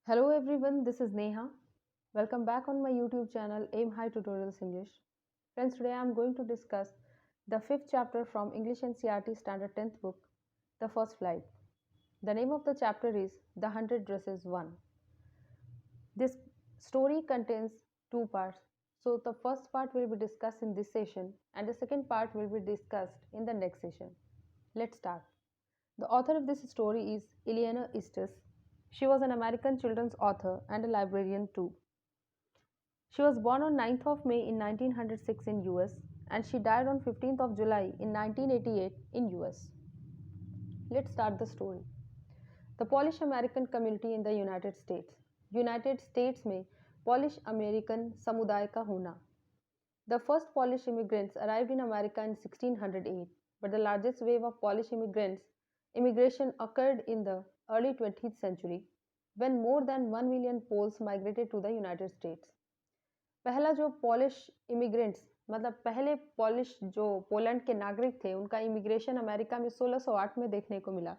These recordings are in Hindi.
Hello everyone, this is Neha. Welcome back on my YouTube channel Aim High Tutorials English. Friends, today I am going to discuss the fifth chapter from English NCERT Standard 10th book, The First Flight. The name of the chapter is The 100 Dresses 1. This story contains two parts. So the first part will be discussed in this session and the second part will be discussed in the next session. Let's start. The author of this story is Eleanor Estes. She was an American children's author and a librarian too. She was born on 9th of May in 1906 in US and she died on 15th of July in 1988 in US. Let's start the story. The Polish American community in the United States. United States में Polish American समुदाय का होना. The first Polish immigrants arrived in America in 1608, but the largest wave of Polish immigration occurred in the early 20th century when more than 1 million Poles migrated to the United States. पहला जो पॉलिश इमिग्रेंट्स मतलब पहले पॉलिश जो पोलैंड के नागरिक थे उनका इमिग्रेशन अमेरिका में 1608 में देखने को मिला,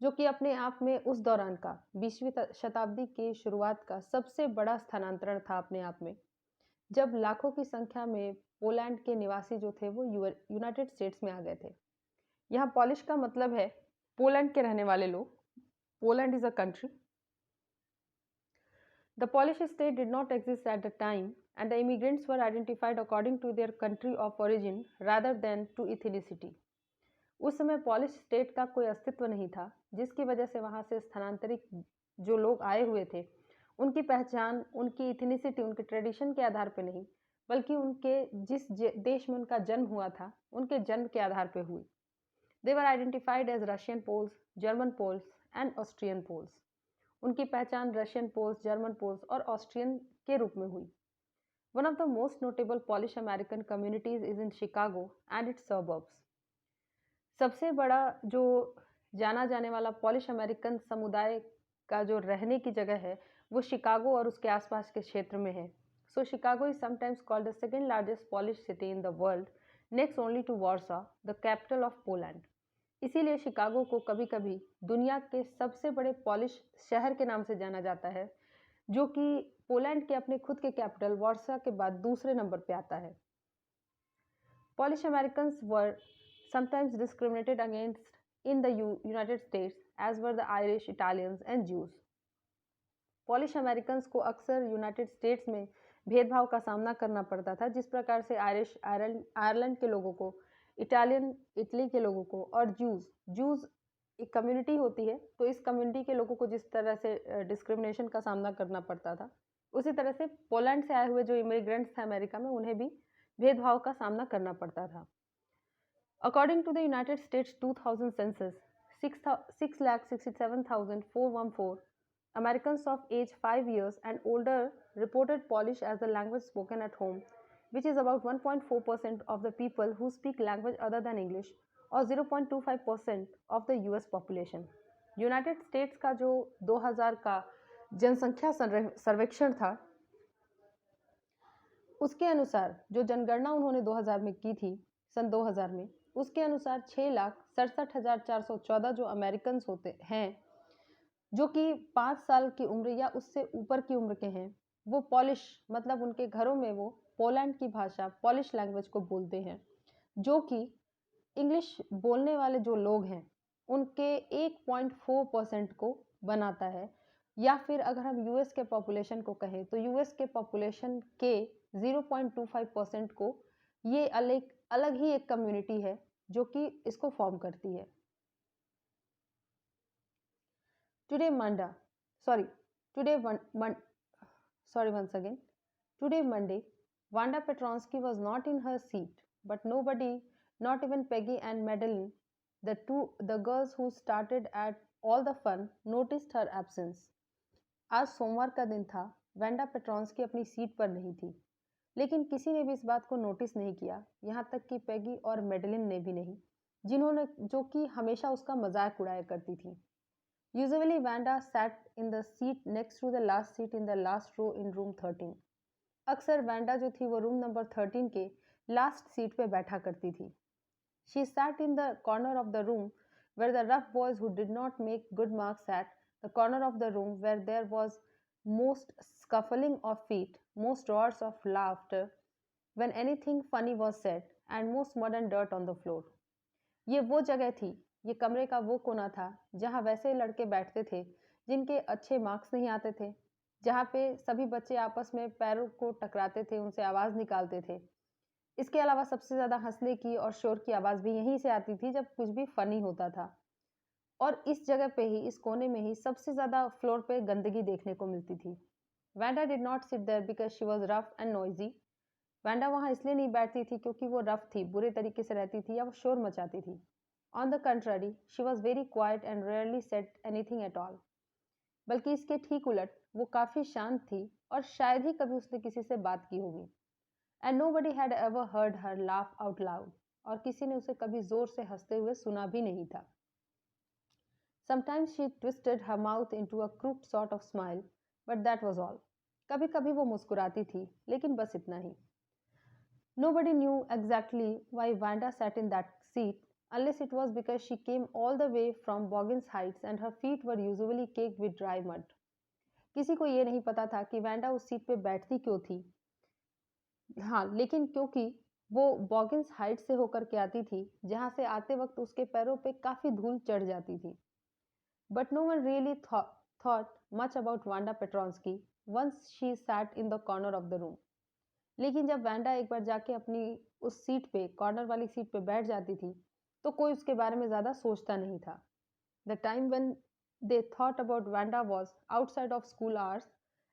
जो कि अपने आप में उस दौरान का 20वीं शताब्दी की शुरुआत का सबसे बड़ा स्थानांतरण था अपने आप में, जब लाखों की संख्या में पोलैंड के निवासी जो थे वो यूनाइटेड स्टेट्स में आ गए थे. यहाँ पॉलिश का मतलब है पोलैंड के रहने वाले लोग. Poland is a country. The Polish state did not exist at the time, and the immigrants were identified according to their country of origin rather than to ethnicity. उस समय पॉलिश स्टेट का कोई अस्तित्व नहीं था, जिसकी वजह से वहाँ से स्थानांतरित जो लोग आए हुए थे उनकी पहचान उनकी इथनिसिटी उनके ट्रेडिशन के आधार पर नहीं, बल्कि उनके जिस देश में उनका जन्म हुआ था उनके जन्म के आधार पर हुई. They were identified as Russian Poles, German Poles and Austrian Poles. उनकी पहचान रशियन पोल्स, जर्मन पोल्स और ऑस्ट्रियन के रूप में हुई. One of the most notable polish American communities is in Chicago and it's suburbs. सबसे बड़ा जो जाना जाने वाला पॉलिश अमेरिकन समुदाय का जो रहने की जगह है वो शिकागो और उसके आसपास के क्षेत्र में है. So Chicago is sometimes called the second largest Polish city in the world, next only to Warsaw, the capital of Poland. इसीलिए शिकागो को कभी कभी दुनिया के सबसे बड़े पॉलिश शहर के नाम से जाना जाता है, जो कि पोलैंड के अपने खुद के कैपिटल वार्सा के बाद दूसरे नंबर पे आता है. Polish Americans were sometimes discriminated against in the United States as were the Irish, Italians and Jews. Polish Americans को अक्सर यूनाइटेड स्टेट्स में भेदभाव का सामना करना पड़ता था, जिस प्रकार से आयरिश आयरलैंड के लोगों को, इटालियन इटली के लोगों को और जूज एक कम्युनिटी होती है, तो इस कम्युनिटी के लोगों को जिस तरह से डिस्क्रिमिनेशन का सामना करना पड़ता था, उसी तरह से पोलैंड से आए हुए जो इमिग्रेंट्स थे अमेरिका में उन्हें भी भेदभाव का सामना करना पड़ता था. According to the United States 2000 census, 6,67,414 Americans of age 5 years and older reported Polish as the language spoken at home, which is about 1.4% of the people who speak language other than English or 0.25% of the US population. United states का जो 2000 का जनसंख्या सर्वेक्षण था उसके अनुसार जो जनगणना उन्होंने 2000 में की थी सन 2000 में, उसके अनुसार 6,67,414 जो अमेरिकन होते हैं जो कि 5 साल की उम्र या उससे ऊपर की उम्र के हैं, वो पॉलिश मतलब उनके घरों में वो पोलैंड की भाषा पॉलिश लैंग्वेज को बोलते हैं, जो कि इंग्लिश बोलने वाले जो लोग हैं उनके 1.4% को बनाता है. या फिर अगर हम यूएस के पॉपुलेशन को कहें तो यूएस के पॉपुलेशन के 0.25% को ये अलग ही एक कम्युनिटी है जो कि इसको फॉर्म करती है. Today Monday, Wanda Petronsky was not in her seat, but nobody, not even Peggy and Madeline, the girls who started at all the fun, noticed her absence. आज सोमवार का दिन था. वेंडा पेट्रॉन्स्की अपनी सीट पर नहीं थी, लेकिन किसी ने भी इस बात को नोटिस नहीं किया, यहाँ तक कि पेगी और मेडलिन ने भी नहीं, जो कि हमेशा उसका मजाक उड़ाया करती थी. Usually Wanda sat in the seat next to the last seat in the last row in room 13. अक्सर वैंडा जो थी वो रूम नंबर 13 के लास्ट सीट पे बैठा करती थी. She sat in the corner of the room where the rough boys who did not make good marks sat, the corner of the room where there was most scuffling of feet, most roars of laughter when anything funny was said, and most mud and dirt on the floor. ये वो जगह थी, ये कमरे का वो कोना था जहाँ वैसे लड़के बैठते थे जिनके अच्छे मार्क्स नहीं आते थे, जहाँ पे सभी बच्चे आपस में पैरों को टकराते थे, उनसे आवाज़ निकालते थे। इसके अलावा सबसे ज़्यादा हंसने की और शोर की आवाज़ भी यहीं से आती थी जब कुछ भी फनी होता था। और इस जगह पे ही, इस कोने में ही सबसे ज़्यादा फ्लोर पे गंदगी देखने को मिलती थी। Wanda did not sit there because she was rough and noisy. Wanda वहाँ इसलिए नहीं बैठती थी क्योंकि वो रफ थी, बुरे तरीके से रहती थी या वो शोर मचाती थी। On the contrary, she was very quiet and rarely said anything at all. बल्कि इसके ठीक उलट वो काफ़ी शांत थी और शायद ही कभी उसने किसी से बात की होगी। And nobody had ever heard her laugh out loud, और किसी ने उसे कभी जोर से हंसते हुए सुना भी नहीं था। Sometimes she twisted her mouth into a crooked sort of smile, but that was all. कभी कभी वो मुस्कुराती थी, लेकिन बस इतना ही। Nobody knew exactly why Vanda sat in that seat, unless it was because she came all the way from Boggins Heights and her feet were usually caked with dry mud. किसी को ये नहीं पता था कि वैंडा उस सीट पे बैठती क्यों थी। हाँ, लेकिन क्योंकि वो बॉगिन्स हाइट से होकर के आती थी, जहाँ से आते वक्त उसके पैरों पे काफ़ी धूल चढ़ जाती थी। But no one really thought much about Wanda Petronsky once she sat in the corner of the room. लेकिन जब वैंडा एक बार जाके अपनी उस सीट पे, कॉर्नर वाली सीट पे बैठ जाती थी, तो कोई उसके बारे में ज़्यादा सोचता नहीं था। The time when they thought about Wanda was outside of school hours,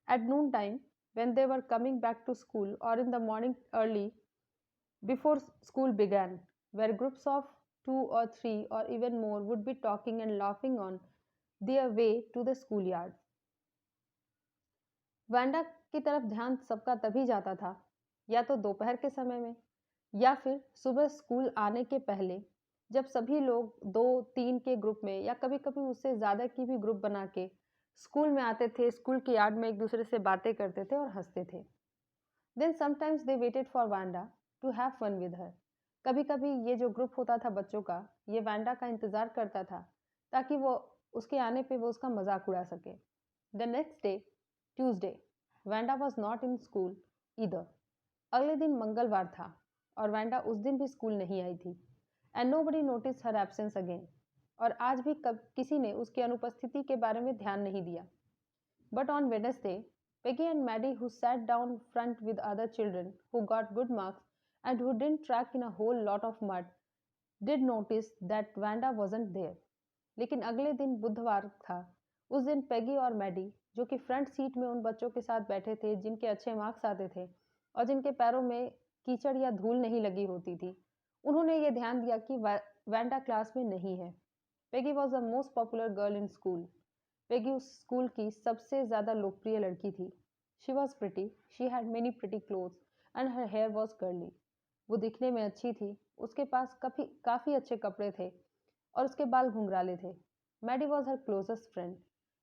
at noon time, when they were coming back to school, or in the morning early before school began, where groups of 2 or 3 or even more would be talking and laughing on their way to the schoolyard. Wanda की तरफ ध्यान सबका तभी जाता था, या तो दोपहर के समय में या फिर सुबह स्कूल आने के पहले, जब सभी लोग 2-3 के ग्रुप में या कभी कभी उससे ज़्यादा की भी ग्रुप बना के स्कूल में आते थे, स्कूल के यार्ड में एक दूसरे से बातें करते थे और हंसते थे। Then sometimes they waited for Wanda to have fun with her. कभी कभी ये जो ग्रुप होता था बच्चों का, ये वांडा का इंतज़ार करता था ताकि वो उसके आने पे वो उसका मजाक उड़ा सके। The next day, Tuesday, Wanda was not in school either. अगले दिन मंगलवार था और वैंडा उस दिन भी स्कूल नहीं आई थी। And nobody notice her absence again. और आज भी किसी ने उसकी अनुपस्थिति के बारे में ध्यान नहीं दिया। But on Wednesday, Peggy and Maddie, who sat down front with other children who got good marks and who didn't track in a whole lot of mud, did notice that Wanda wasn't there. लेकिन अगले दिन बुधवार था। उस दिन पेगी और मैडी, जो कि फ्रंट सीट में उन बच्चों के साथ बैठे थे जिनके अच्छे मार्क्स आते थे और जिनके पैरों में कीचड़ या धूल नहीं लगी होती थी, उन्होंने ये ध्यान दिया कि वैंडा क्लास में नहीं है। Peggy was the most popular girl in school. Peggy उस स्कूल की सबसे ज़्यादा लोकप्रिय लड़की थी। She was pretty, she had many pretty clothes and her hair was curly. वो दिखने में अच्छी थी, उसके पास काफ़ी अच्छे कपड़े थे और उसके बाल घुंघराले थे। Maddy was her closest friend.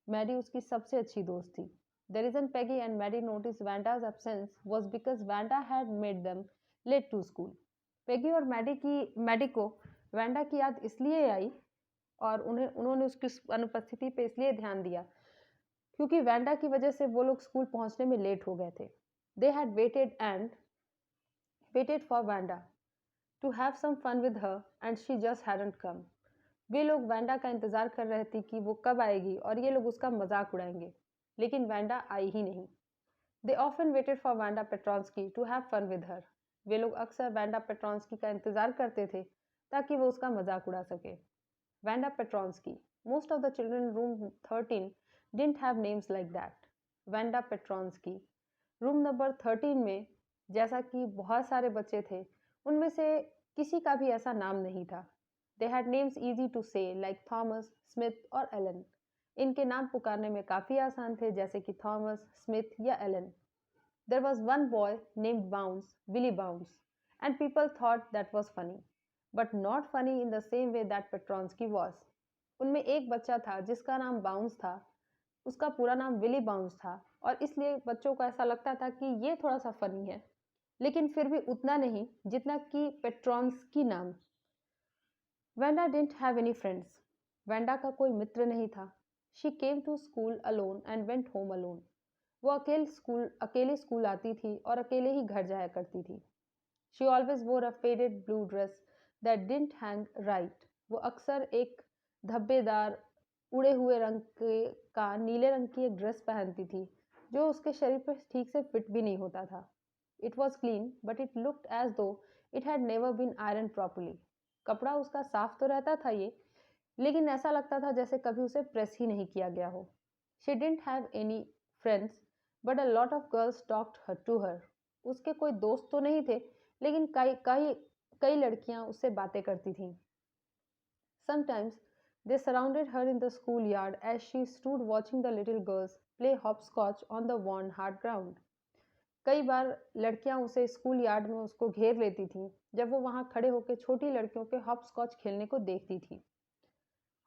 Maddy उसकी सबसे अच्छी दोस्त थी। The reason Peggy and Maddy notice Wanda's absence was because Wanda had made them late to school. Peggy और मैडी को वैंडा की याद इसलिए आई और उन्होंने उसकी अनुपस्थिति पे इसलिए ध्यान दिया क्योंकि वैंडा की वजह से वो लोग स्कूल पहुंचने में लेट हो गए थे। They had waited for Wanda to have some fun with her and she just hadn't come. वे लोग वैंडा का इंतज़ार कर रहे थे कि वो कब आएगी और ये लोग उसका मजाक उड़ाएंगे, लेकिन वैंडा आई ही नहीं। They often waited for Wanda Petronski to have fun with her. वे लोग अक्सर वैंडा पेट्रॉन्स्की का इंतज़ार करते थे ताकि वो उसका मजाक उड़ा सके। Wanda Petronski, most of the children in room 13 didn't have names like that. Wanda Petronski. Room number 13 में जैसा कि बहुत सारे बच्चे थे, उनमें से किसी का भी ऐसा नाम नहीं था। They had names easy to say like Thomas, Smith और एलन। इनके नाम पुकारने में काफ़ी आसान थे, जैसे कि थॉमस, स्मिथ या Allen. There was one boy named Bounce, Willie Bounce, and people thought that was funny, but not funny in the same way that Petronski was. उनमें एक बच्चा था जिसका नाम बाउंस था, उसका पूरा नाम विली बाउंस था, और इसलिए बच्चों को ऐसा लगता था कि ये थोड़ा सा फनी है, लेकिन फिर भी उतना नहीं जितना कि पेट्रॉन्स्की नाम। Wanda didn't have any friends. Wanda का कोई मित्र नहीं था। She came to school alone and went home alone. वो अकेले स्कूल आती थी और अकेले ही घर जाया करती थी। She always wore a faded blue dress that didn't hang right. वो अक्सर एक धब्बेदार उड़े हुए रंग का नीले रंग की एक ड्रेस पहनती थी जो उसके शरीर पर ठीक से फिट भी नहीं होता था। It was clean but it looked as though it had never been iron properly. कपड़ा उसका साफ तो रहता था ये, लेकिन ऐसा लगता था जैसे कभी उसे प्रेस ही नहीं किया गया हो। She didn't have any friends but a lot of girls talked her to her. उसके कोई दोस्त तो नहीं थे, लेकिन कई कई कई लड़कियां उससे बातें करती थीं। Sometimes they surrounded her in the schoolyard as she stood watching the little girls play hopscotch on the worn hard ground. कई बार लड़कियां उसे स्कूल यार्ड में उसको घेर लेती थीं जब वो वहां खड़े होकर छोटी लड़कियों के हॉपस्कॉच खेलने को देखती थी।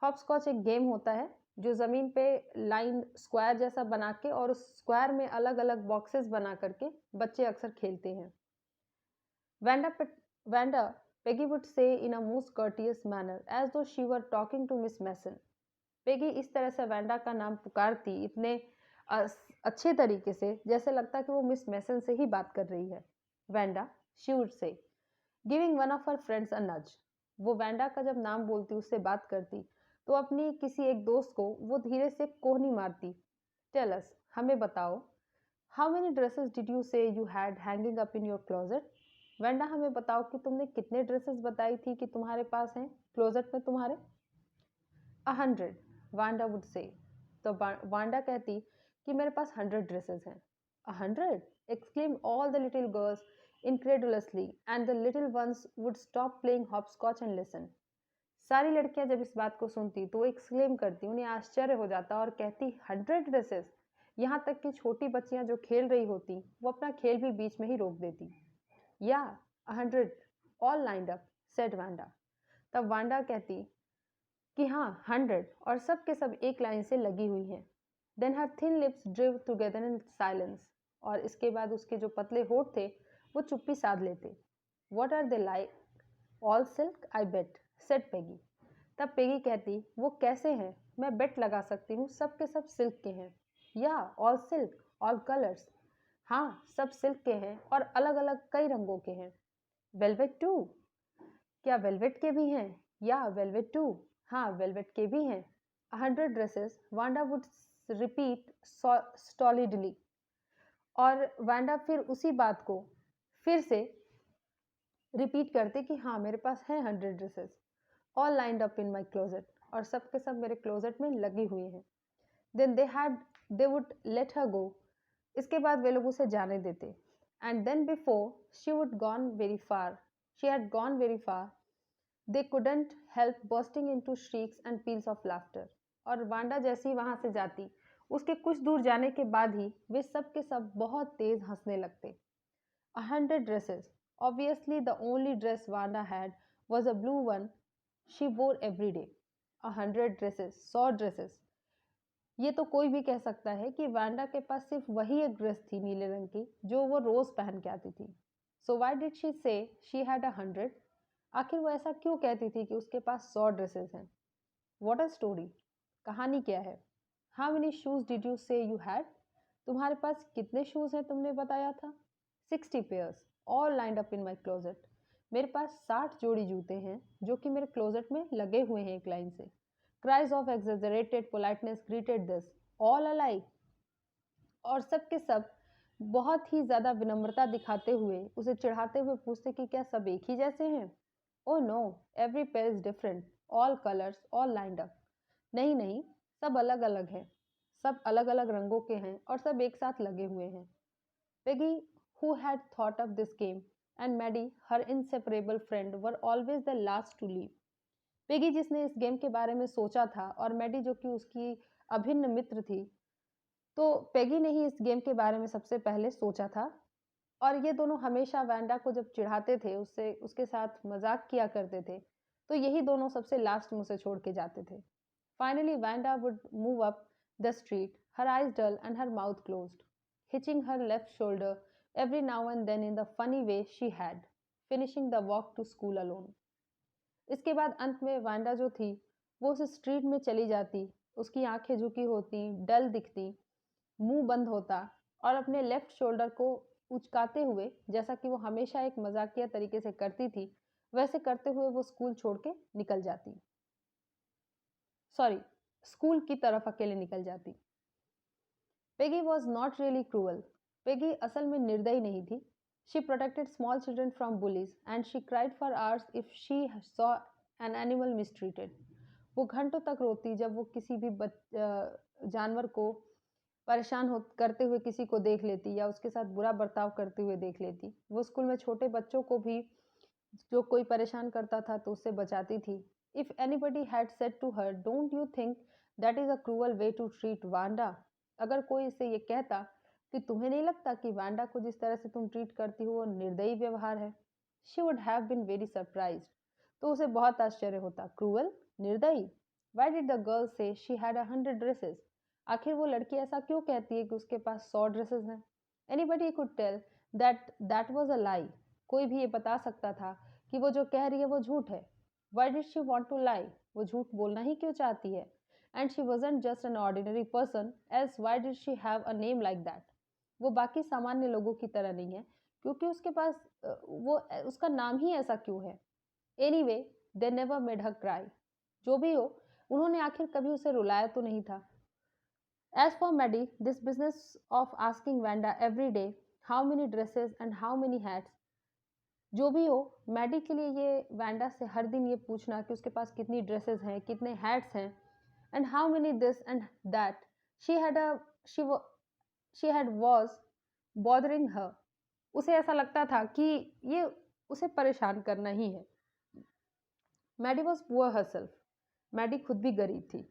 हॉपस्कॉच एक गेम होता है जो जमीन पे लाइन स्क्वायर जैसा बना के और उस स्क्वायर में अलग अलग बॉक्सेस बना करके बच्चे अक्सर खेलते हैं। Vanda, Peggy would say in a most courteous manner, as though she were talking to Miss Mason. Peggy इस तरह से वैंडा का नाम पुकारती इतने अच्छे तरीके से जैसे लगता कि वो मिस मैसन से ही बात कर रही है। Wanda, she would say, giving one of her friends a nudge. वो वैंडा का जब नाम बोलती, उससे बात करती, तो अपनी किसी एक दोस्त को वो धीरे से कोहनी मारती। टेल अस, हमें बताओ, how many dresses did you say you had hanging up in your closet? Wanda, हमें बताओ कि तुमने कितने ड्रेसेस बताई थी कि तुम्हारे पास हैं क्लोजेट में तुम्हारे? 100, वांडा वुड से। तो वांडा कहती कि मेरे पास 100 ड्रेसेस हैं। 100, exclaimed all the little girls incredulously, and the little ones would stop playing hopscotch and listen. सारी लड़कियां जब इस बात को सुनती तो वो एक्सक्लेम करती, उन्हें आश्चर्य हो जाता और कहती 100 ड्रेसेस। यहाँ तक कि छोटी बच्चियां जो खेल रही होती वो अपना खेल भी बीच में ही रोक देती। या 100, all lined up, said Wanda. तब वांडा कहती कि हाँ 100 और सब के सब एक लाइन से लगी हुई हैं। Then her thin lips drew together in silence. और इसके बाद उसके जो पतले होठ थे वो चुप्पी साध लेते। What are they like? All silk I bet, said Peggy. तब पेगी कहती, वो कैसे हैं? मैं बेट लगा सकती हूँ सब के सब सिल्क के हैं। या ऑल सिल्क, ऑल कलर्स। हाँ, सब सिल्क के हैं और अलग अलग कई रंगों के हैं। वेलवेट टू, क्या वेलवेट के भी हैं? या वेलवेट टू, हाँ वेलवेट के भी हैं। 100 ड्रेसेस, वांडा वुड रिपीट स्टॉलिडली। और वांडा फिर उसी बात को फिर से रिपीट करते कि हाँ मेरे पास है 100 ड्रेसेस, ऑल लाइंड अप इन माई क्लोजेट, और सब के सब मेरे क्लोजेट में लगे हुए हैं। Then they would let her go. इसके बाद वे लोग उसे जाने देते। And then before she would gone very far she had gone very far they couldn't help bursting into shrieks and peals of laughter. और वांडा जैसे ही वहां से जाती, उसके कुछ दूर जाने के बाद ही वे सब के सब बहुत तेज हंसने लगते। 100 dresses. Obviously, the only dress Wanda had was a blue one she wore every day. 100 dresses, 100 dresses. ये तो कोई भी कह सकता है कि वांडा के पास सिर्फ वही एक ड्रेस थी नीले रंग की जो वो रोज पहन के आती थी। So why did she say she had 100? आखिर वो ऐसा क्यों कहती थी कि उसके पास 100 ड्रेसेस हैं? What a story! कहानी क्या है? How many shoes did you say you had? तुम्हारे पास कितने शूज हैं तुमने बताया था? 60 pairs, all lined up in my closet. मेरे पास 60 जोड़ी जूते हैं जो कि मेरे क्लोजेट में लगे हुए हैं एक लाइन से। Cries of exaggerated politeness greeted this, all alike. और सब के सब बहुत ही ज्यादा विनम्रता दिखाते हुए उसे चिढ़ाते हुए पूछते कि क्या सब एक ही जैसे हैं? Oh no, every pair is different, all colors, all lined up. नहीं नहीं, सब अलग अलग हैं, सब अलग अलग रंगों के हैं और सब एक साथ लगे हुए हैं। Peggy, who had thought of this game, and Maddie, her inseparable friend, were always the last to leave. Peggy जिसने इस गेम के बारे में सोचा था और मैडी जो कि उसकी अभिन्न मित्र थी, तो पेगी ने ही इस गेम के बारे में सबसे पहले सोचा था। और ये दोनों हमेशा वैंडा को जब चिढ़ाते थे, उससे उसके साथ मजाक किया करते थे, तो यही दोनों सबसे लास्ट में उसे छोड़ के जाते थे। Finally Wanda would move up the street, her eyes dull and her mouth closed, hitching her left shoulder every now and then in the funny way she had, finishing the walk to school alone. इसके बाद अंत में वांडा जो थी वो उस स्ट्रीट में चली जाती, उसकी आंखें झुकी होती, डल दिखती, मुंह बंद होता और अपने लेफ्ट शोल्डर को उचकाते हुए, जैसा कि वो हमेशा एक मजाकिया तरीके से करती थी, वैसे करते हुए वो स्कूल छोड़ के निकल जाती। सॉरी, स्कूल की तरफ अकेले निकल जाती। Peggy was not really cruel. Peggy असल में निर्दयी नहीं थी। She protected small children from bullies and she cried for hours if she saw an animal mistreated. वो घंटों तक रोती जब वो किसी भी जानवर को परेशान हो करते हुए किसी को देख लेती या उसके साथ बुरा बर्ताव करते हुए देख लेती। वो स्कूल में छोटे बच्चों को भी जो कोई परेशान करता था तो उससे बचाती थी। If anybody had said to her, don't you think that is a cruel way to treat Wanda? अगर कोई इसे ये कहता कि तुम्हें नहीं लगता कि वांडा को जिस तरह से तुम ट्रीट करती हो वो निर्दयी व्यवहार है, she would have been very surprised. तो उसे बहुत आश्चर्य होता। क्रूअल? निर्दयी? Why did the girl say she had 100 dresses? आखिर वो लड़की ऐसा क्यों कहती है कि उसके पास 100 ड्रेसेस हैं? Anybody could tell that that was a lie. कोई भी ये बता सकता था कि वो जो कह रही है वो झूठ है। Why did she want to lie? वो झूठ बोलना ही क्यों चाहती है? And she wasn't just an ordinary person, else why did she have a name like that? वो बाकी सामान्य लोगों की तरह नहीं है क्योंकि उसके पास वो उसका नाम ही ऐसा क्यों है? Anyway, they never made her cry. जो भी हो, उन्होंने आखिर कभी उसे रुलाया तो नहीं था। As for Maddie, this business of asking Vanda every day how many dresses and how many hats, जो भी हो, मैडी के लिए ये वैंडा से हर दिन ये पूछना कि उसके पास कितनी ड्रेसेस हैं, कितने हैट्स हैं, and how many this and that, she had a she she had was bothering her. उसे ऐसा लगता था कि ये उसे परेशान करना ही है। Maddy was poor herself. मैडी खुद भी गरीब थी।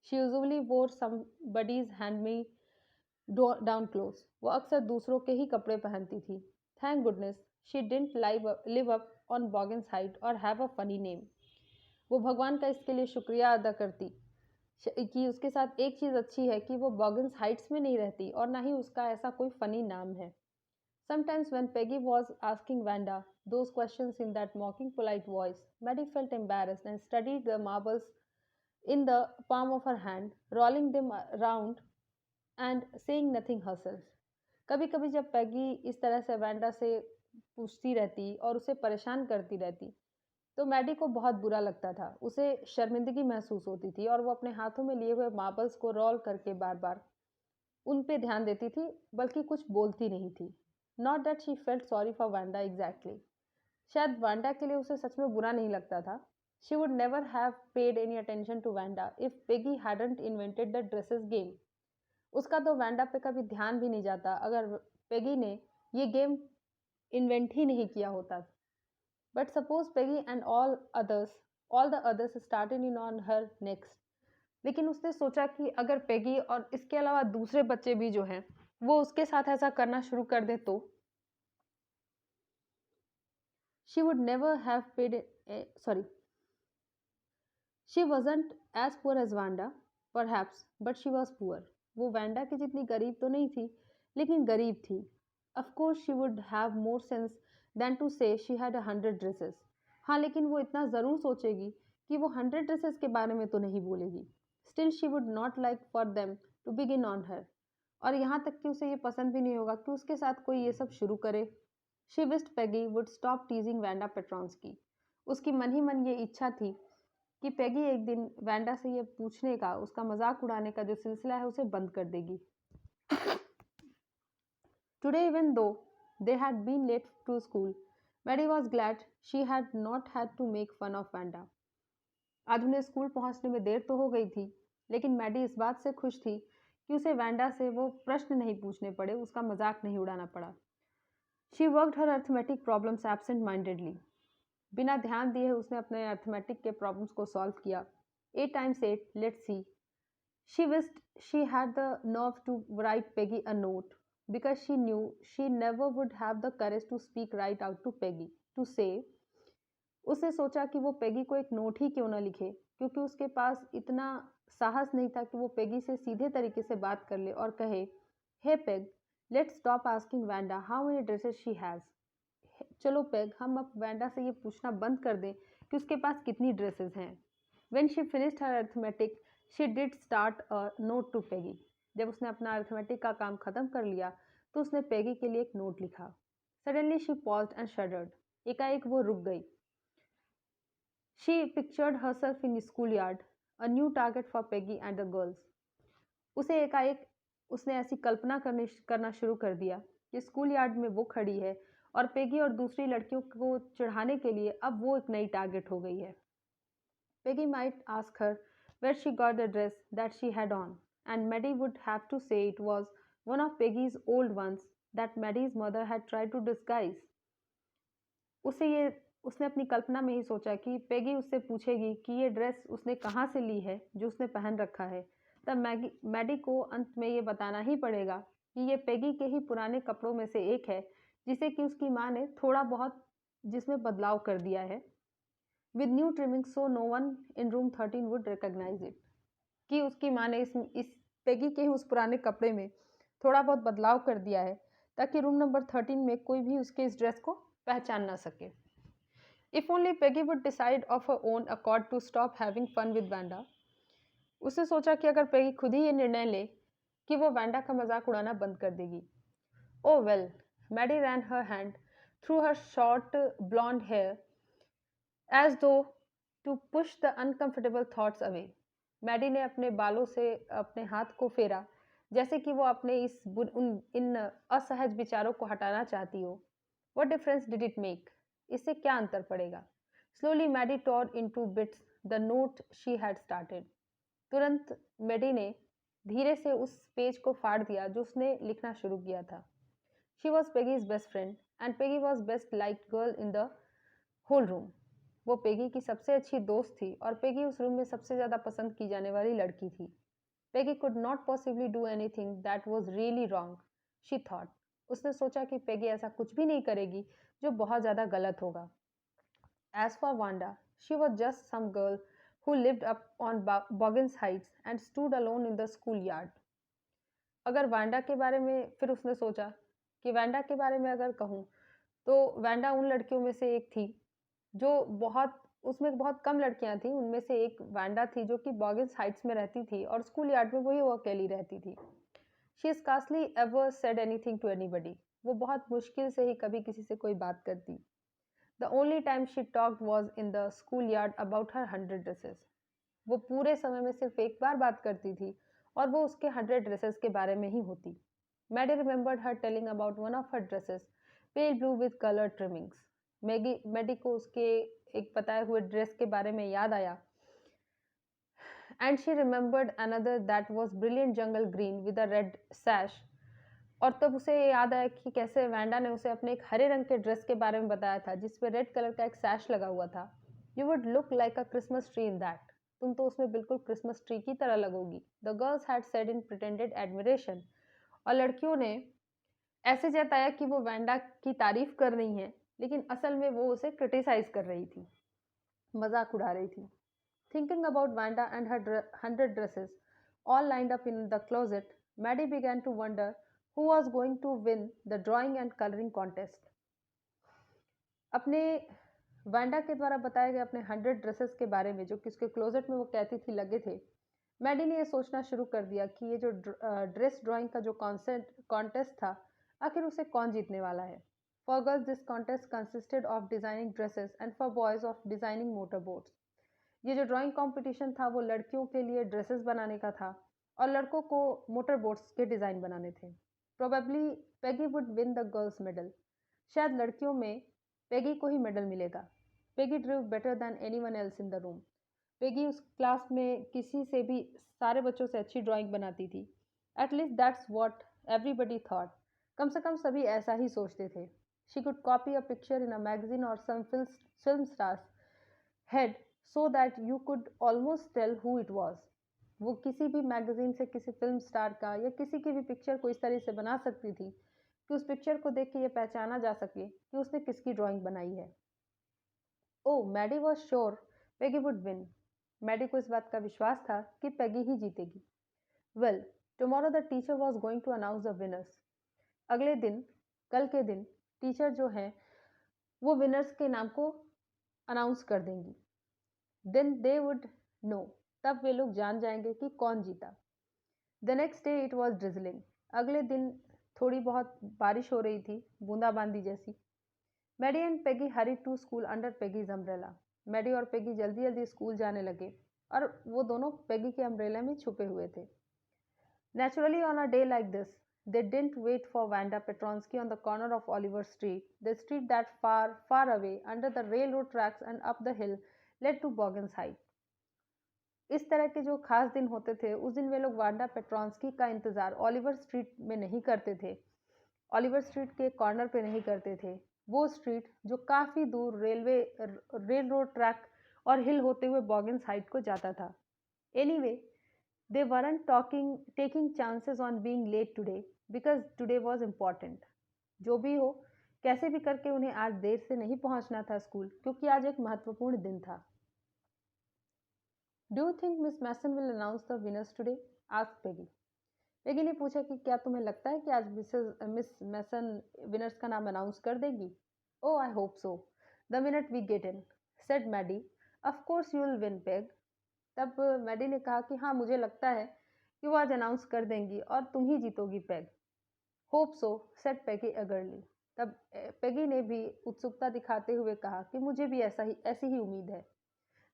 She usually wore somebody's handmade down clothes. वो अक्सर दूसरों के ही कपड़े पहनती थी। Thank goodness she didn't live up on Boggins height और हैव अ फनी नेम। वो भगवान का इसके लिए शुक्रिया अदा करती कि उसके साथ एक चीज़ अच्छी है कि वो बॉगिन्स हाइट्स में नहीं रहती और ना ही उसका ऐसा कोई फनी नाम है। Sometimes when Peggy was asking Vanda those questions in that mocking polite voice, Maddie felt embarrassed and studied the marbles in the palm of her hand, rolling them around and saying nothing herself. कभी कभी जब पैगी इस तरह से वैंडा से पूछती रहती और उसे परेशान करती रहती तो मैडी को बहुत बुरा लगता था। उसे शर्मिंदगी महसूस होती थी और वो अपने हाथों में लिए हुए मार्बल्स को रोल करके बार बार उन पे ध्यान देती थी, बल्कि कुछ बोलती नहीं थी। Not that she felt sorry for Wanda exactly. शायद वांडा के लिए उसे सच में बुरा नहीं लगता था। She would never have paid any attention to Wanda if Peggy hadn't invented the dresses game. उसका तो वांडा पे कभी ध्यान भी नहीं जाता अगर पेगी ने ये गेम इन्वेंट ही नहीं किया होता। But suppose Peggy and all the others started in on her next. लेकिन उसने सोचा कि अगर पेगी और इसके अलावा दूसरे बच्चे भी जो हैं वो उसके साथ ऐसा करना शुरू कर दे तो she would never have paid sorry, she wasn't as poor as Wanda perhaps, but she was poor. वो वैंडा की जितनी गरीब तो नहीं थी, लेकिन गरीब थी। of course she would have more sense than to say she had 100 dresses. हाँ, लेकिन वो इतना ज़रूर सोचेगी कि वो 100 ड्रेसेस के बारे में तो नहीं बोलेगी। Still she would not like for them to begin on her. और यहाँ तक कि उसे ये पसंद भी नहीं होगा कि उसके साथ कोई ये सब शुरू करे। She wished Peggy would stop teasing Vanda Petronsky. उसकी मन ही मन ये इच्छा थी कि पेगी एक दिन वैंडा से ये पूछने का, उसका मजाक उड़ाने का जो सिलसिला है उसे बंद कर देगी। Today, even though they had been late to school, Maddie was glad she had not had to make fun of Vanda. आज उन्हें स्कूल पहुंचने में देर तो हो गई थी, लेकिन मैडी इस बात से खुश थी कि उसे वैंडा से वो प्रश्न नहीं पूछने पड़े, उसका मजाक नहीं उड़ाना पड़ा। She worked her arithmetic problems absent-mindedly. बिना ध्यान दिए उसने अपने अर्थमेटिक के प्रॉब्लम्स को सॉल्व किया। 8 times 8, let's see. She wished she had the nerve to write Peggy a note because she knew she never would have the courage to speak right out to Peggy to say. उसने सोचा कि वो पेगी को एक नोट ही क्यों न लिखे, क्योंकि उसके पास इतना साहस नहीं था कि वो पेगी से सीधे तरीके से बात कर ले और कहे, hey Peg, let's stop asking Wanda how many dresses she has. चलो पेग, हम अब वैंडा से ये पूछना बंद कर दें कि उसके पास कितनी ड्रेसेस हैं। When she finished her arithmetic, she did start a note to Peggy. जब उसने अपना अर्थमेटिक का काम खत्म कर लिया तो उसने पेगी के लिए एक नोट लिखा। Suddenly she paused and shuddered. एकाएक वो रुक गई। She pictured herself in school yard, a new target for Peggy and the girls. उसे एकाएक उसने ऐसी कल्पना करना शुरू कर दिया कि स्कूल यार्ड में वो खड़ी है और पेगी और दूसरी लड़कियों को चढ़ाने के लिए अब वो एक नई टारगेट हो गई है। Peggy might ask her where she got the dress that she had on, and Maddie would have to say it was one of Peggy's old ones that Maddie's mother had tried to disguise. उसे ये उसने अपनी कल्पना में ही सोचा कि पेगी उससे पूछेगी कि ये ड्रेस उसने कहाँ से ली है जो उसने पहन रखा है। तब मैडी को अंत में ये बताना ही पड़ेगा कि ये पेगी के ही पुराने कपड़ों में से एक है जिसे कि उसकी माँ ने थोड़ा बहुत जिसमें बदलाव कर दिया है। With new trimming so no one in room 13 would recognise it. कि उसकी माँ ने इस पेगी के ही उस पुराने कपड़े में थोड़ा बहुत बदलाव कर दिया है ताकि रूम नंबर 13 में कोई भी उसके इस ड्रेस को पहचान ना सके। If only Peggy would decide of her own accord to stop having fun with Wanda. उसे सोचा कि अगर पेगी खुद ही ये निर्णय ले कि वो वैंडा का मजाक उड़ाना बंद कर देगी। Oh well, Maddie ran her hand through her short blonde hair as though to push the uncomfortable thoughts away. Maddie ने अपने बालों से अपने हाथ को फेरा जैसे कि वो अपने इन असहज विचारों को हटाना चाहती हो। What difference did it make? इससे क्या अंतर पड़ेगा? Slowly Maddie tore into bits the note she had started. तुरंत मैडी ने धीरे से उस पेज को फाड़ दिया जो उसने लिखना शुरू किया था। She was Peggy's best friend and Peggy was best liked girl in the whole room. वो पेगी की सबसे अच्छी दोस्त थी और पेगी उस रूम में सबसे ज्यादा पसंद की जाने वाली लड़की थी। Peggy could not possibly do anything that was really wrong, she thought. उसने सोचा कि पेगी ऐसा कुछ भी नहीं करेगी जो बहुत ज्यादा गलत होगा। As for Wanda, she was just some girl who lived up on Boggins Heights and stood alone in the schoolyard. अगर वांडा के बारे में फिर उसने सोचा कि वांडा के बारे में अगर कहूँ तो वांडा उन लड़कियों में से एक थी जो उसमें बहुत कम लड़कियां थी। उनमें से एक वांडा थी जो कि बॉगिन्स हाइट्स में रहती थी और स्कूल यार्ड में वही वो अकेली रहती थी। She scarcely ever said anything to anybody. वो बहुत मुश्किल से ही कभी किसी से कोई बात करती। The only time she talked was in the school yard about her 100 dresses. वो पूरे समय में सिर्फ एक बार बात करती थी और वो उसके 100 ड्रेसेस के बारे में ही होती। Maddie remembered her telling about one of her dresses pale blue with colour trimmings. Maddie को उसके एक बताए हुए ड्रेस के बारे में याद आया। And she remembered another that was brilliant jungle green with a red sash. और तब उसे याद आया कि कैसे वैंडा ने उसे अपने एक हरे रंग के ड्रेस के बारे में बताया था जिसपे रेड कलर का एक सैश लगा हुआ था। You would look like a Christmas tree in that. तुम तो उसमें बिल्कुल क्रिसमस ट्री की तरह लगोगी। The girls had said in pretended admiration. और लड़कियों ने ऐसे जताया कि वो वैंडा की तारीफ कर रही हैं लेकिन असल में वो उसे क्रिटिसाइज कर रही थी, मजाक उड़ा रही थी। Thinking about Wanda and her 100 dresses all lined up in the closet, Maddie began to wonder who was going to win the drawing and colouring contest. अपने वांडा के द्वारा बताए गए अपने 100 ड्रेसेस के बारे में जो कि उसके क्लोजेट में वो कहती थी लगे थे, मैडी ने ये सोचना शुरू कर दिया कि ये जो ड्रेस ड्राइंग का जो कॉन्टेस्ट था आखिर उसे कौन जीतने वाला है। For girls, this contest consisted of designing dresses and for boys of designing motorboats. ये जो ड्राइंग कंपटीशन था वो लड़कियों के लिए ड्रेसेस बनाने का था और लड़कों को मोटर बोट्स के डिज़ाइन बनाने थे। Probably Peggy would win the girls medal. शायद लड़कियों में पेगी को ही मेडल मिलेगा। Peggy drew better than anyone else in the room. Peggy उस क्लास में किसी से भी सारे बच्चों से अच्छी ड्राइंग बनाती थी। At least that's what everybody thought. कम से कम सभी ऐसा ही सोचते थे। She could copy a picture in a magazine or some film star's head so that you could almost tell who it was. वो किसी भी मैगजीन से किसी फिल्म स्टार का या किसी की भी पिक्चर को इस तरह से बना सकती थी कि उस पिक्चर को देख के ये पहचाना जा सके कि उसने किसकी ड्राइंग बनाई है। Oh, Maddy was sure Peggy would win. Maddy को इस बात का विश्वास था कि पेगी ही जीतेगी। Well, tomorrow the teacher was going to announce the winners. अगले दिन, कल के दिन टीचर जो हैं वो विनर्स के नाम को अनाउंस कर देंगी। देन दे वुड नो तब वे लोग जान जाएंगे कि कौन जीता। The next day it was drizzling. अगले दिन थोड़ी बहुत बारिश हो रही थी, बूंदाबांदी जैसी। Maddy and Peggy hurry to school under Peggy's umbrella. Maddy और पेगी जल्दी जल्दी स्कूल जाने लगे और वो दोनों पेगी के अम्ब्रेला में छुपे हुए थे। Naturally, on a day like this, they didn't wait for Wanda Petronsky on the corner of Oliver Street, the street that far, far away, under the railroad tracks and up the hill, led to Boggan's Height. इस तरह के जो खास दिन होते थे, उस दिन वे लोग वांडा पेट्रॉन्स्की का इंतज़ार ओलिवर स्ट्रीट में नहीं करते थे, ओलिवर स्ट्रीट के कॉर्नर पे नहीं करते थे। वो स्ट्रीट जो काफ़ी दूर रेल रोड ट्रैक और हिल होते हुए बॉगिन्स हाइट को जाता था। Anyway, they weren't taking chances on being late today because today was important. जो भी हो, कैसे भी करके उन्हें आज देर से नहीं पहुंचना था स्कूल, क्योंकि आज एक महत्वपूर्ण दिन था। Do you think Miss Mason will announce the winners today? asked Peggy. Peggy ने पूछा कि क्या तुम्हें लगता है कि आज मिस मैसन विनर्स का नाम अनाउंस कर देगी? Oh, I hope so. The minute we get in, said Maddie. Of course you will win, Peg. तब मैडी ने कहा कि हाँ, मुझे लगता है कि वो आज अनाउंस कर देंगी और तुम ही जीतोगी Peg. Hope so, said Peggy eagerly. तब पेगी ने भी उत्सुकता दिखाते हुए कहा कि मुझे भी ऐसी ही उम्मीद है।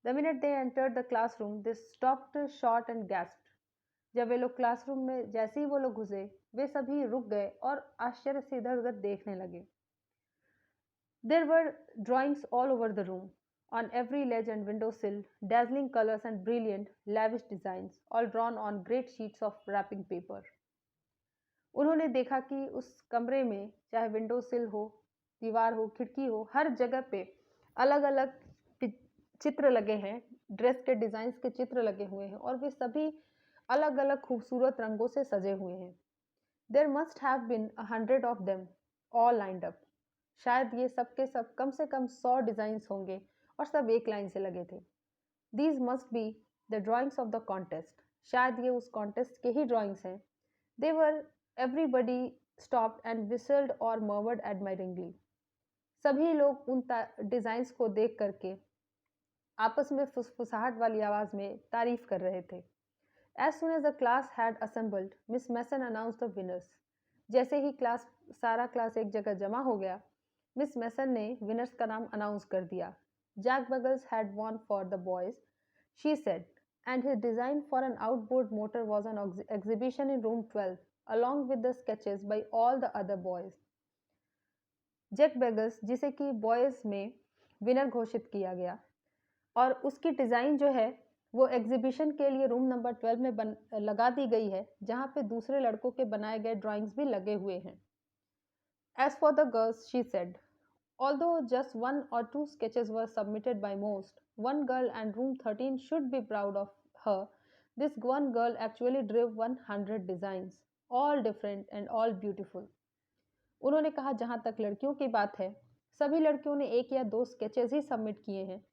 The minute they entered the classroom they stopped short and gasped. जब वे लोग क्लासरूम में जैसे ही वो लोग घुसे, वे सभी रुक गए और आश्चर्य से इधर उधर देखने लगे। There were drawings all over the room, on every ledge and windowsill, dazzling colors and brilliant, lavish designs, all drawn on great sheets of wrapping paper. उन्होंने देखा कि उस कमरे में चाहे विंडो सिल हो, दीवार हो, खिड़की हो, हर जगह पे अलग अलग चित्र लगे हैं, ड्रेस के डिजाइन्स के चित्र लगे हुए हैं और वे सभी अलग अलग खूबसूरत रंगों से सजे हुए हैं। There must have been 100 of them, all lined up. शायद ये सब के सब कम से कम 100 डिजाइन्स होंगे और सब एक लाइन से लगे थे। These must be the drawings of the contest. शायद ये उस कॉन्टेस्ट के ही ड्राइंग्स हैं। They were everybody stopped and whistled or murmured admiringly. सभी लोग उन डिजाइन्स को देख करके आपस में फुसफुसाहट वाली आवाज में तारीफ कर रहे थे। As soon as the class had assembled, Miss Mason announced the winners. जैसे ही सारा क्लास एक जगह जमा हो गया, मिस मैसन ने विनर्स का नाम अनाउंस कर दिया। Jack Buggles had won for the boys, she said, and his design for an outboard motor was on exhibition in room 12, along with the sketches by all the other boys. Jack Beggles, जिसे कि बॉयज में विनर घोषित किया गया और उसकी डिज़ाइन जो है वो एग्जीबिशन के लिए रूम नंबर 12 में लगा दी गई है, जहाँ पे दूसरे लड़कों के बनाए गए ड्राइंग्स भी लगे हुए हैं। As for the girls, she said, although just 1 or 2 sketches were submitted by most, one girl and room 13 should be proud of her. This one girl actually drew 100 designs, all different and all beautiful. उन्होंने कहा जहाँ तक लड़कियों की बात है, सभी लड़कियों ने 1 या 2 स्केचेस ही सबमिट किए हैं,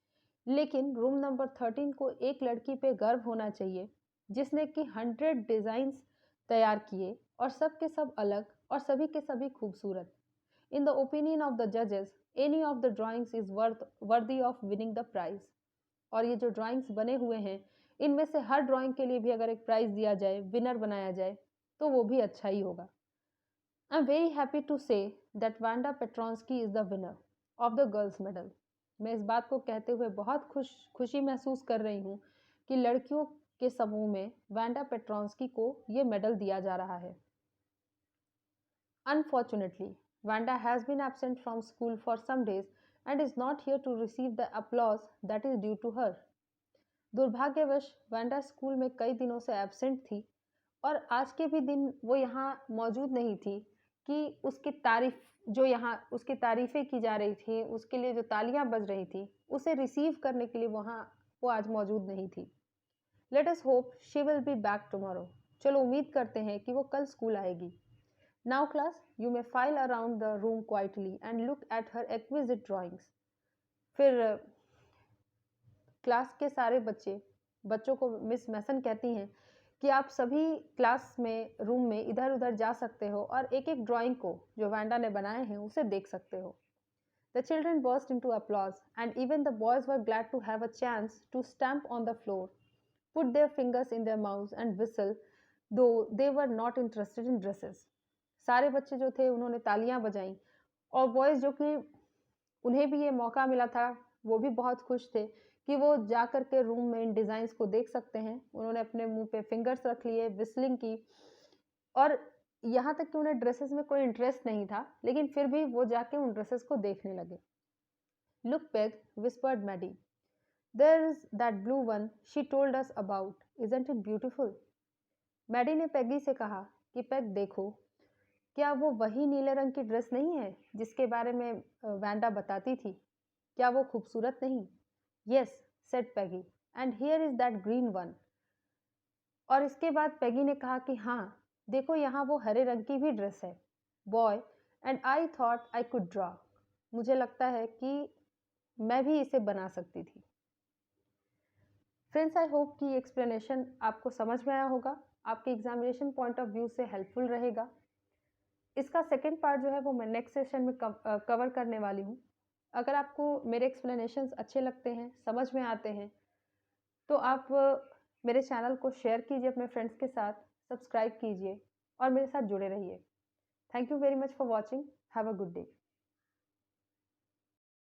लेकिन रूम नंबर 13 को एक लड़की पे गर्व होना चाहिए जिसने कि 100 डिज़ाइंस तैयार किए और सब के सब अलग और सभी के सभी खूबसूरत। In the opinion of the judges, any of the drawings is worthy of winning the prize. और ये जो ड्राइंग्स बने हुए हैं, इनमें से हर ड्राइंग के लिए भी अगर एक प्राइज दिया जाए, विनर बनाया जाए, तो वो भी अच्छा ही होगा। I am very happy to say that Wanda Petronski is the winner of the girls medal. मैं इस बात को कहते हुए बहुत खुशी महसूस कर रही हूँ कि लड़कियों के समूह में वांडा पेट्रॉन्स्की को ये मेडल दिया जा रहा है। Unfortunately, Wanda has been absent from school for some days and is not here to receive the applause that is due to her. दुर्भाग्यवश वांडा स्कूल में कई दिनों से एब्सेंट थी और आज के भी दिन वो यहाँ मौजूद नहीं थी कि उसकी तारीफें की जा रही थी, उसके लिए जो तालियां बज रही थी, उसे रिसीव करने के लिए वो आज मौजूद नहीं थी। Let us hope she will be back tomorrow. चलो उम्मीद करते हैं कि वो कल स्कूल आएगी। Now class, you may file around the room quietly and look at her exquisite drawings. फिर क्लास के सारे बच्चों को मिस मैसन कहती हैं कि आप सभी क्लास में रूम में इधर उधर जा सकते हो और एक एक ड्राइंग को जो वांडा ने बनाए हैं उसे देख सकते हो। The children burst into applause and even the boys were glad to have a chance to stamp on the floor put their fingers in their mouths and whistle, though they were not interested in dresses. सारे बच्चे जो थे उन्होंने तालियां बजाईं और बॉयज़ जो कि उन्हें भी ये मौका मिला था, वो भी बहुत खुश थे कि वो जा कर के रूम में इन डिज़ाइंस को देख सकते हैं। उन्होंने अपने मुँह पे फिंगर्स रख लिए, व्हिस्लिंग की और यहाँ तक कि उन्हें ड्रेसेस में कोई इंटरेस्ट नहीं था, लेकिन फिर भी वो जाके उन ड्रेसेस को देखने लगे। "Look, Peg," whispered Maddie. "There's that blue one she told us about. Isn't it beautiful?" Maddie ने पेगी से कहा कि पेग देखो, क्या वो वही नीले रंग की ड्रेस नहीं है जिसके बारे में वैंडा बताती थी? क्या वो खूबसूरत नहीं? Yes, said Peggy, and here is that green one. और इसके बाद पेगी ने कहा कि हाँ, देखो यहाँ वो हरे रंग की भी ड्रेस है। Boy, and I thought I could draw. मुझे लगता है कि मैं भी इसे बना सकती थी। फ्रेंड्स, आई होप कि एक्सप्लेनेशन आपको समझ में आया होगा, आपके एग्जामिनेशन पॉइंट ऑफ व्यू से हेल्पफुल रहेगा। इसका सेकेंड पार्ट जो है वो मैं नेक्स्ट सेशन में कवर करने वाली हूँ। अगर आपको मेरे एक्सप्लेनेशंस अच्छे लगते हैं, समझ में आते हैं, तो आप मेरे चैनल को शेयर कीजिए अपने फ्रेंड्स के साथ, सब्सक्राइब कीजिए और मेरे साथ जुड़े रहिए। Thank you very much for watching. Have a good day.